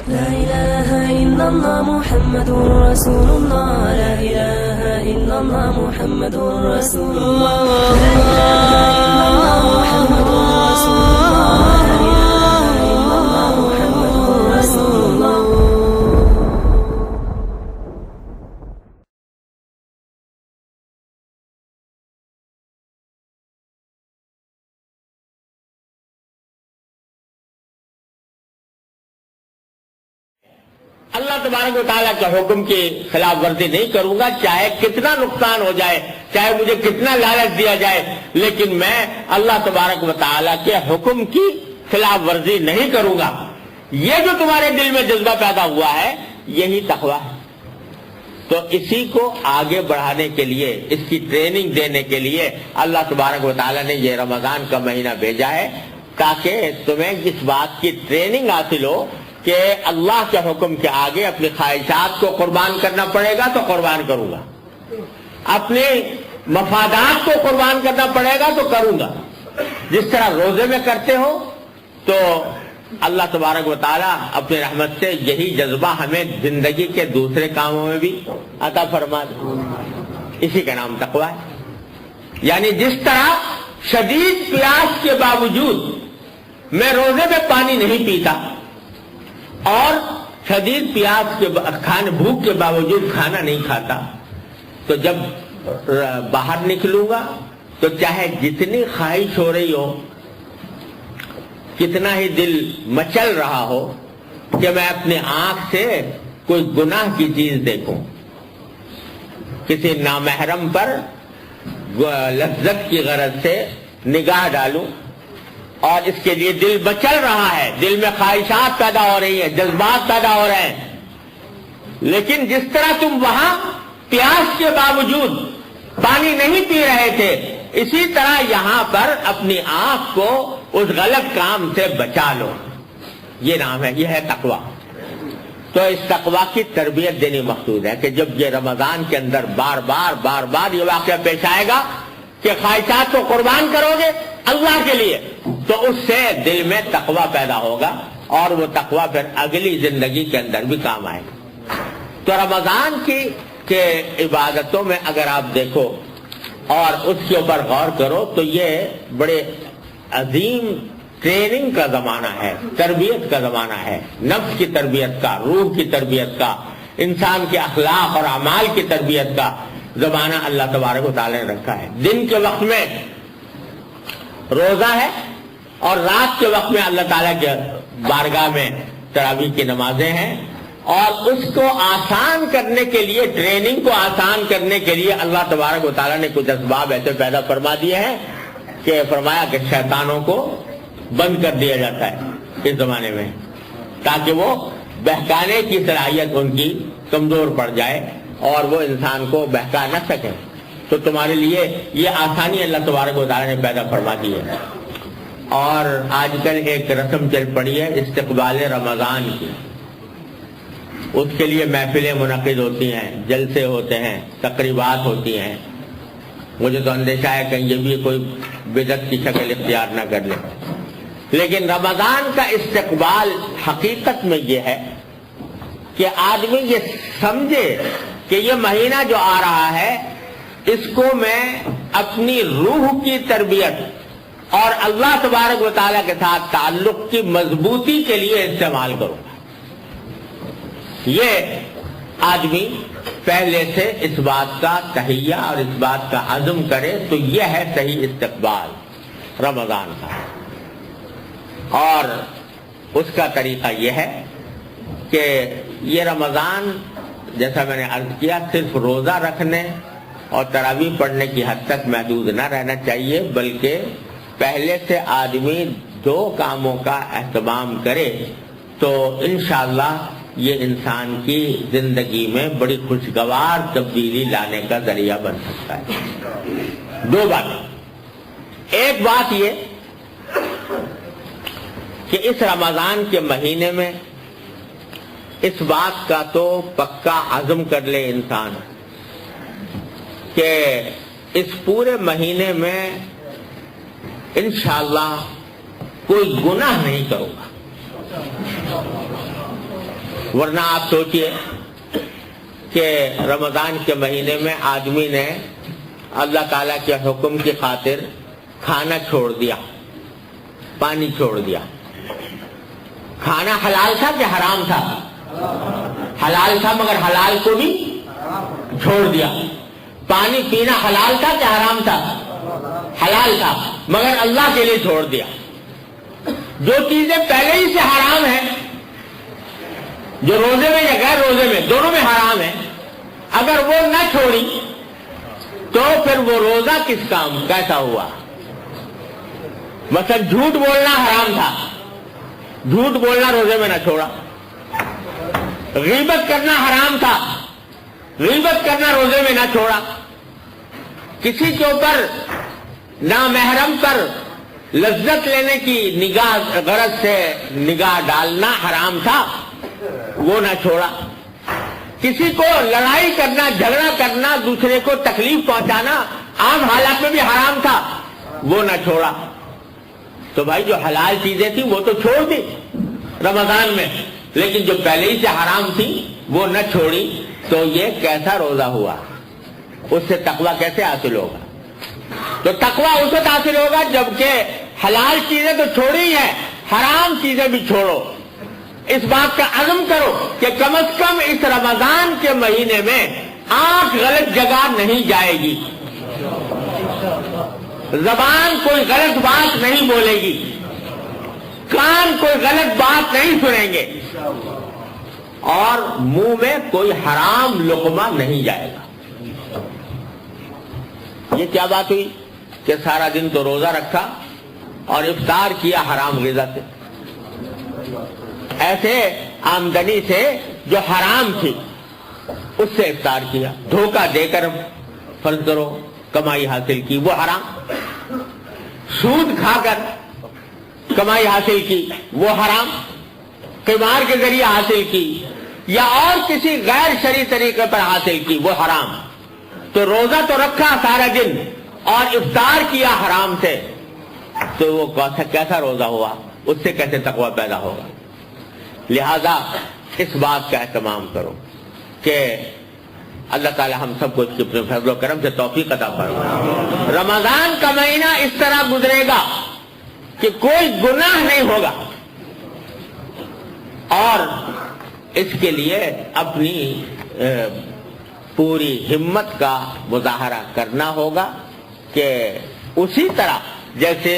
لا إله إلا الله محمد رسول الله لا إله إلا الله محمد رسول الله لا إله إلا الله محمد رسول الله لا إله إلا الله محمد رسول الله. اللہ تبارک و تعالیٰ کے حکم کی خلاف ورزی نہیں کروں گا، چاہے کتنا نقصان ہو جائے، چاہے مجھے کتنا لالچ دیا جائے، لیکن میں اللہ تبارک و تعالیٰ کے حکم کی خلاف ورزی نہیں کروں گا. یہ جو تمہارے دل میں جذبہ پیدا ہوا ہے یہی تقویٰ ہے. تو اسی کو آگے بڑھانے کے لیے، اس کی ٹریننگ دینے کے لیے اللہ تبارک و تعالیٰ نے یہ رمضان کا مہینہ بھیجا ہے، تاکہ تمہیں اس بات کی ٹریننگ حاصل ہو کہ اللہ کے حکم کے آگے اپنی خواہشات کو قربان کرنا پڑے گا تو قربان کروں گا، اپنے مفادات کو قربان کرنا پڑے گا تو کروں گا. جس طرح روزے میں کرتے ہو تو اللہ تبارک و تعالیٰ اپنی رحمت سے یہی جذبہ ہمیں زندگی کے دوسرے کاموں میں بھی عطا فرما دے. اسی کا نام تقویٰ ہے. یعنی جس طرح شدید پیاس کے باوجود میں روزے میں پانی نہیں پیتا اور شدید پیاس کے بھوک کے باوجود کھانا نہیں کھاتا، تو جب باہر نکلوں گا تو چاہے جتنی خواہش ہو رہی ہو، کتنا ہی دل مچل رہا ہو کہ میں اپنے آنکھ سے کوئی گناہ کی چیز دیکھوں، کسی نامحرم پر لذت کی غرض سے نگاہ ڈالوں، اور اس کے لیے دل مچل رہا ہے، دل میں خواہشات پیدا ہو رہی ہیں، جذبات پیدا ہو رہے ہیں، لیکن جس طرح تم وہاں پیاس کے باوجود پانی نہیں پی رہے تھے، اسی طرح یہاں پر اپنی آنکھ کو اس غلط کام سے بچا لو. یہ نام ہے، یہ ہے تقویٰ. تو اس تقویٰ کی تربیت دینی مقصود ہے کہ جب یہ رمضان کے اندر بار بار یہ واقعہ پیش آئے گا کہ خواہشات کو قربان کرو گے اللہ کے لیے، تو اس سے دل میں تقویٰ پیدا ہوگا اور وہ تقویٰ پھر اگلی زندگی کے اندر بھی کام آئے گا. تو رمضان کی کے عبادتوں میں اگر آپ دیکھو اور اس کے اوپر غور کرو تو یہ بڑے عظیم ٹریننگ کا زمانہ ہے، تربیت کا زمانہ ہے، نفس کی تربیت کا، روح کی تربیت کا، انسان کے اخلاق اور اعمال کی تربیت کا زمانہ اللہ تبارک و تعالیٰ نے رکھا ہے. دن کے وقت میں روزہ ہے اور رات کے وقت میں اللہ تعالیٰ کے بارگاہ میں تراویح کی نمازیں ہیں، اور اس کو آسان کرنے کے لیے، ٹریننگ کو آسان کرنے کے لیے اللہ تبارک و تعالیٰ نے کچھ اسباب ایسے پیدا فرما دیے ہیں کہ فرمایا کہ شیطانوں کو بند کر دیا جاتا ہے اس زمانے میں، تاکہ وہ بہکانے کی صلاحیت ان کی کمزور پڑ جائے اور وہ انسان کو بہکا نہ سکے. تو تمہارے لیے یہ آسانی اللہ تبارک و تعالیٰ نے پیدا فرما دی ہے. اور آج کل ایک رسم چل پڑی ہے استقبال رمضان کی، اس کے لیے محفلیں منعقد ہوتی ہیں، جلسے ہوتے ہیں، تقریبات ہوتی ہیں. مجھے تو اندیشہ ہے کہ یہ بھی کوئی بدعت کی شکل اختیار نہ کر لے. لیکن رمضان کا استقبال حقیقت میں یہ ہے کہ آدمی یہ سمجھے کہ یہ مہینہ جو آ رہا ہے اس کو میں اپنی روح کی تربیت اور اللہ تبارک و تعالیٰ کے ساتھ تعلق کی مضبوطی کے لیے استعمال کروں گا. یہ آدمی پہلے سے اس بات کا تہیہ اور اس بات کا عزم کرے تو یہ ہے صحیح استقبال رمضان کا. اور اس کا طریقہ یہ ہے کہ یہ رمضان جیسا میں نے عرض کیا صرف روزہ رکھنے اور تراویح پڑھنے کی حد تک محدود نہ رہنا چاہیے، بلکہ پہلے سے آدمی دو کاموں کا اہتمام کرے تو انشاءاللہ یہ انسان کی زندگی میں بڑی خوشگوار تبدیلی لانے کا ذریعہ بن سکتا ہے. دو باتیں. ایک بات یہ کہ اس رمضان کے مہینے میں اس بات کا تو پکا عزم کر لے انسان کہ اس پورے مہینے میں انشاءاللہ کوئی گناہ نہیں کروں گا. ورنہ آپ سوچئے کہ رمضان کے مہینے میں آدمی نے اللہ تعالیٰ کے حکم کی خاطر کھانا چھوڑ دیا، پانی چھوڑ دیا۔ کھانا حلال تھا کہ حرام تھا؟ حلال تھا، مگر حلال کو بھی چھوڑ دیا۔ پانی پینا حلال تھا کہ حرام تھا؟ حلال تھا، مگر اللہ کے لیے چھوڑ دیا۔ جو چیزیں پہلے ہی سے حرام ہیں، جو روزے میں یا غیر روزے میں دونوں میں حرام ہے، اگر وہ نہ چھوڑی تو پھر وہ روزہ کس کام کیسا ہوا؟ مثلا جھوٹ بولنا حرام تھا، جھوٹ بولنا روزے میں نہ چھوڑا۔ غیبت کرنا حرام تھا، غیبت کرنا روزے میں نہ چھوڑا۔ کسی کے اوپر نامحرم پر لذت لینے کی نگاہ غرض سے نگاہ ڈالنا حرام تھا، وہ نہ چھوڑا۔ کسی کو لڑائی کرنا، جھگڑا کرنا، دوسرے کو تکلیف پہنچانا عام حالات میں بھی حرام تھا، وہ نہ چھوڑا۔ تو بھائی جو حلال چیزیں تھیں وہ تو چھوڑ دی رمضان میں، لیکن جو پہلے ہی سے حرام تھی وہ نہ چھوڑی، تو یہ کیسا روزہ ہوا؟ اس سے تقویٰ کیسے حاصل ہوگا؟ تو تقویٰ اس وقت حاصل ہوگا جبکہ حلال چیزیں تو چھوڑی ہیں، حرام چیزیں بھی چھوڑو۔ اس بات کا عزم کرو کہ کم از کم اس رمضان کے مہینے میں آنکھ غلط جگہ نہیں جائے گی، زبان کوئی غلط بات نہیں بولے گی، کان کوئی غلط بات نہیں سنیں گے، اور منہ میں کوئی حرام لقمہ نہیں جائے گا۔ یہ کیا بات ہوئی کہ سارا دن تو روزہ رکھا اور افطار کیا حرام غذا سے، ایسے آمدنی سے جو حرام تھی اس سے افطار کیا، دھوکہ دے کر فرض کرو کمائی حاصل کی، وہ حرام۔ سود کھا کر کمائی حاصل کی، وہ حرام۔ قمار کے ذریعے حاصل کی یا اور کسی غیر شرعی طریقے پر حاصل کی، وہ حرام۔ تو روزہ تو رکھا سارا دن اور افطار کیا حرام سے، تو وہ کیسا روزہ ہوا؟ اس سے کیسے تقویٰ پیدا ہوگا؟ لہذا اس بات کا اہتمام کرو کہ اللہ تعالی ہم سب کو اپنے فضل و کرم سے توفیق عطا فرمائے۔ رمضان کا مہینہ اس طرح گزرے گا کہ کوئی گناہ نہیں ہوگا، اور اس کے لیے اپنی پوری ہمت کا مظاہرہ کرنا ہوگا کہ اسی طرح جیسے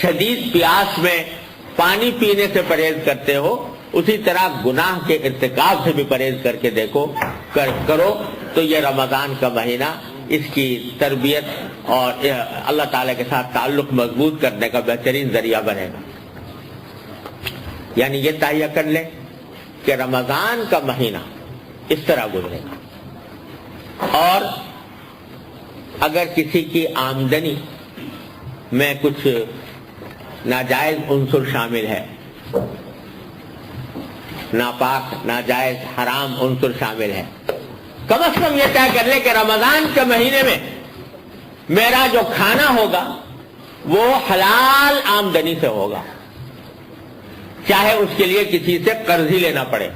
شدید پیاس میں پانی پینے سے پرہیز کرتے ہو، اسی طرح گناہ کے ارتکاب سے بھی پرہیز کر کے دیکھو کرو، تو یہ رمضان کا مہینہ اس کی تربیت اور اللہ تعالیٰ کے ساتھ تعلق مضبوط کرنے کا بہترین ذریعہ بنے گا۔ یعنی یہ تہیہ کر لیں کہ رمضان کا مہینہ اس طرح گزرے گا، اور اگر کسی کی آمدنی میں کچھ ناجائز عنصر شامل ہے، ناپاک، ناجائز، حرام عنصر شامل ہے، کم از کم یہ طے کر لے کہ رمضان کے مہینے میں میرا جو کھانا ہوگا وہ حلال آمدنی سے ہوگا، چاہے اس کے لیے کسی سے قرض ہی لینا پڑے،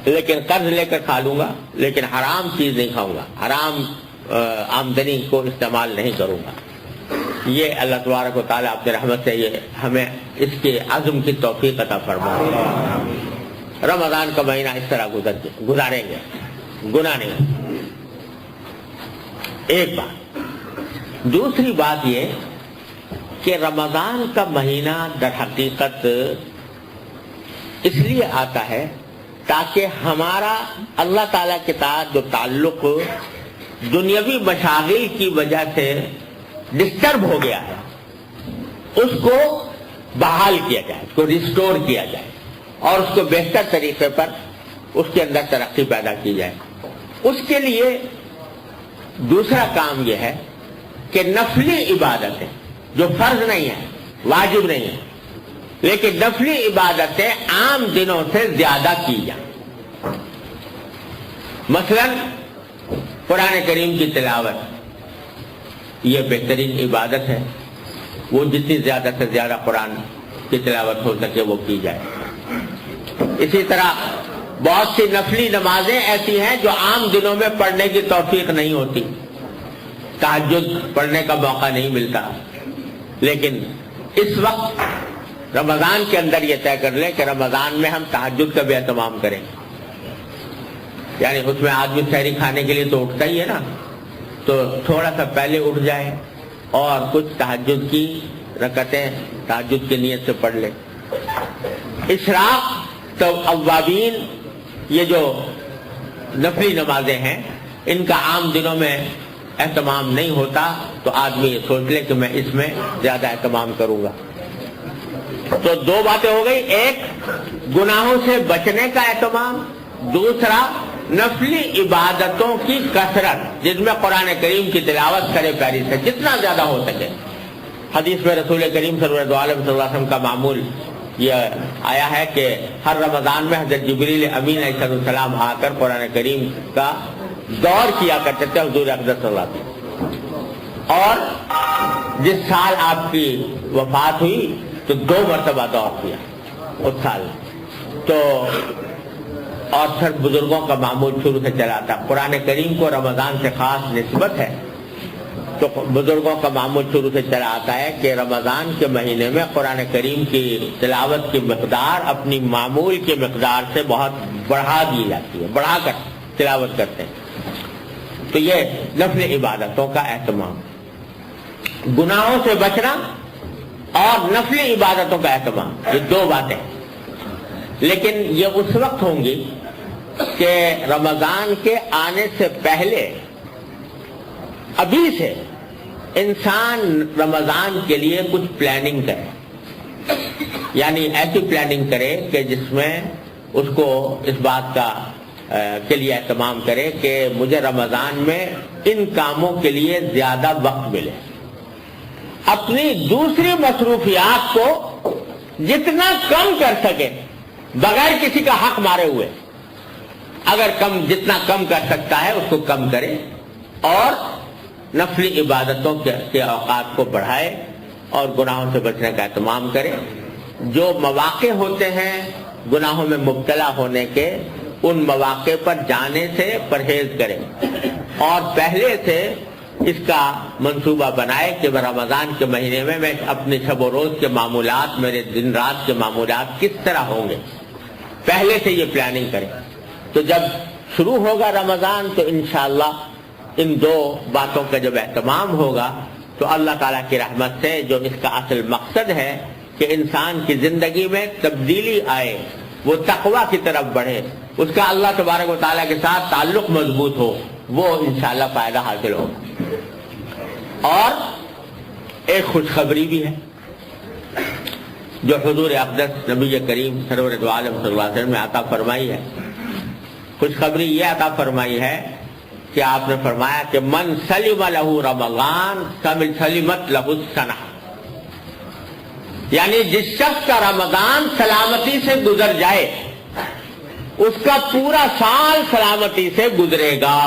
لیکن قرض لے کر کھا لوں گا، لیکن حرام چیز نہیں کھاؤں گا، حرام آمدنی کو استعمال نہیں کروں گا۔ یہ اللہ تبارک و تعالیٰ اپنے رحمت سے یہ ہمیں اس کے عزم کی توفیق عطا فرمائے۔ رمضان کا مہینہ اس طرح گزاریں گے، گناہ نہیں۔ ایک بات۔ دوسری بات یہ کہ رمضان کا مہینہ در حقیقت اس لیے آتا ہے تاکہ ہمارا اللہ تعالیٰ کے ساتھ جو تعلق دنیاوی مشاغل کی وجہ سے ڈسٹرب ہو گیا ہے اس کو بحال کیا جائے، اس کو ریسٹور کیا جائے، اور اس کو بہتر طریقے پر اس کے اندر ترقی پیدا کی جائے۔ اس کے لیے دوسرا کام یہ ہے کہ نفلی عبادتیں جو فرض نہیں ہیں، واجب نہیں ہیں، لیکن نفلی عبادتیں عام دنوں سے زیادہ کی جائیں۔ مثلا قرآن کریم کی تلاوت یہ بہترین عبادت ہے، وہ جتنی زیادہ سے زیادہ قرآن کی تلاوت ہو سکے وہ کی جائے. اسی طرح بہت سی نفلی نمازیں ایسی ہیں جو عام دنوں میں پڑھنے کی توفیق نہیں ہوتی، تہجد پڑھنے کا موقع نہیں ملتا، لیکن اس وقت رمضان کے اندر یہ طے کر لیں کہ رمضان میں ہم تہجد کا بھی اہتمام کریں. یعنی اس میں آدمی سحری کھانے کے لیے تو اٹھتا ہی ہے نا، تو تھوڑا سا پہلے اٹھ جائے اور کچھ تہجد کی رکعتیں تہجد کی نیت سے پڑھ لے. اشراق تو اوابین، یہ جو نفلی نمازیں ہیں ان کا عام دنوں میں اہتمام نہیں ہوتا، تو آدمی یہ سوچ لے کہ میں اس میں زیادہ اہتمام کروں گا. تو دو باتیں ہو گئی، ایک گناہوں سے بچنے کا اہتمام، دوسرا نفلی عبادتوں کی کثرت جس میں قرآن کریم کی تلاوت کرے پیاری سے جتنا زیادہ ہو سکے. حدیث میں رسول کریم صلی اللہ علیہ وسلم کا معمول یہ آیا ہے کہ ہر رمضان میں حضرت جبریل امین علیہ السلام آ کر قرآن کریم کا دور کیا کرتے تھے حضور اقدس صلی اللہ علیہ وسلم. اور جس سال آپ کی وفات ہوئی تو 2 مرتبہ دور کیا اس سال. تو اور پھر بزرگوں کا معمول شروع سے چلا تھا. قرآن کریم کو رمضان سے خاص نسبت ہے، تو بزرگوں کا معمول شروع سے چلا آتا ہے کہ رمضان کے مہینے میں قرآن کریم کی تلاوت کی مقدار اپنی معمول کی مقدار سے بہت بڑھا دی جاتی ہے، بڑھا کر تلاوت کرتے ہیں. تو یہ نفل عبادتوں کا اہتمام، گناہوں سے بچنا اور نفل عبادتوں کا اہتمام، یہ 2 باتیں. لیکن یہ اس وقت ہوں گی کہ رمضان کے آنے سے پہلے ابھی سے انسان رمضان کے لیے کچھ پلاننگ کرے. یعنی ایسی پلاننگ کرے کہ جس میں اس کو اس بات کا کے لیے اہتمام کرے کہ مجھے رمضان میں ان کاموں کے لیے زیادہ وقت ملے. اپنی دوسری مصروفیات کو جتنا کم کر سکے بغیر کسی کا حق مارے ہوئے، اگر جتنا کم کر سکتا ہے اس کو کم کرے اور نفلی عبادتوں کے اوقات کو بڑھائے اور گناہوں سے بچنے کا اہتمام کرے. جو مواقع ہوتے ہیں گناہوں میں مبتلا ہونے کے، ان مواقع پر جانے سے پرہیز کرے اور پہلے سے اس کا منصوبہ بنائے کہ رمضان کے مہینے میں میں اپنے شب و روز کے معمولات، میرے دن رات کے معمولات کس طرح ہوں گے، پہلے سے یہ پلاننگ کرے. تو جب شروع ہوگا رمضان تو انشاءاللہ ان 2 باتوں کا جب اہتمام ہوگا تو اللہ تعالیٰ کی رحمت سے جو اس کا اصل مقصد ہے کہ انسان کی زندگی میں تبدیلی آئے، وہ تقویٰ کی طرف بڑھے، اس کا اللہ تبارک و تعالیٰ کے ساتھ تعلق مضبوط ہو، وہ انشاءاللہ فائدہ حاصل ہوگا. اور ایک خوشخبری بھی ہے جو حضور اقدس نبی کریم سرور دو عالم صلی اللہ علیہ وسلم نے عطا فرمائی ہے. خوشخبری یہ عطا فرمائی ہے کہ آپ نے فرمایا کہ من سلم لہ رمضان سلمت لہ السنہ، یعنی جس شخص کا رمضان سلامتی سے گزر جائے اس کا پورا سال سلامتی سے گزرے گا.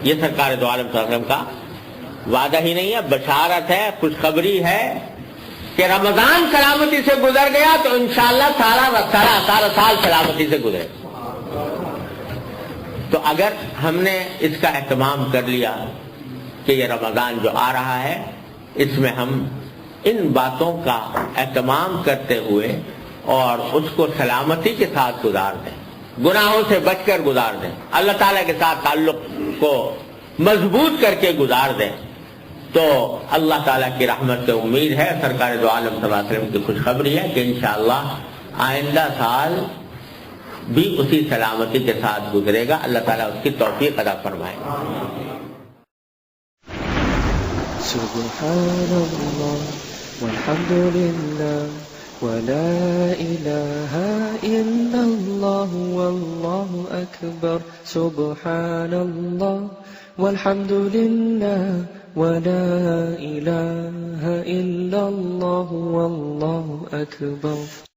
یہ سرکار دو عالم صلی اللہ علیہ وسلم کا وعدہ ہی نہیں ہے، بشارت ہے، خوشخبری ہے کہ رمضان سلامتی سے گزر گیا تو انشاءاللہ سارا سال سلامتی سے گزرے. تو اگر ہم نے اس کا اہتمام کر لیا کہ یہ رمضان جو آ رہا ہے اس میں ہم ان باتوں کا اہتمام کرتے ہوئے اور اس کو سلامتی کے ساتھ گزار دیں، گناہوں سے بچ کر گزار دیں، اللہ تعالیٰ کے ساتھ تعلق کو مضبوط کر کے گزار دیں، تو اللہ تعالیٰ کی رحمت سے امید ہے. سرکار دو عالم صلی اللہ علیہ وسلم کی خوشخبری ہے کہ انشاءاللہ آئندہ سال بھی اسی سلامتی کے ساتھ گزرے گا. اللہ تعالیٰ اس کی توفیق عطا فرمائے. سبحان اللہ والحمد للہ ولا الہ الا اللہ واللہ اکبر. سبحان اللہ والحمد للہ ولا الہ الا اللہ واللہ اکبر.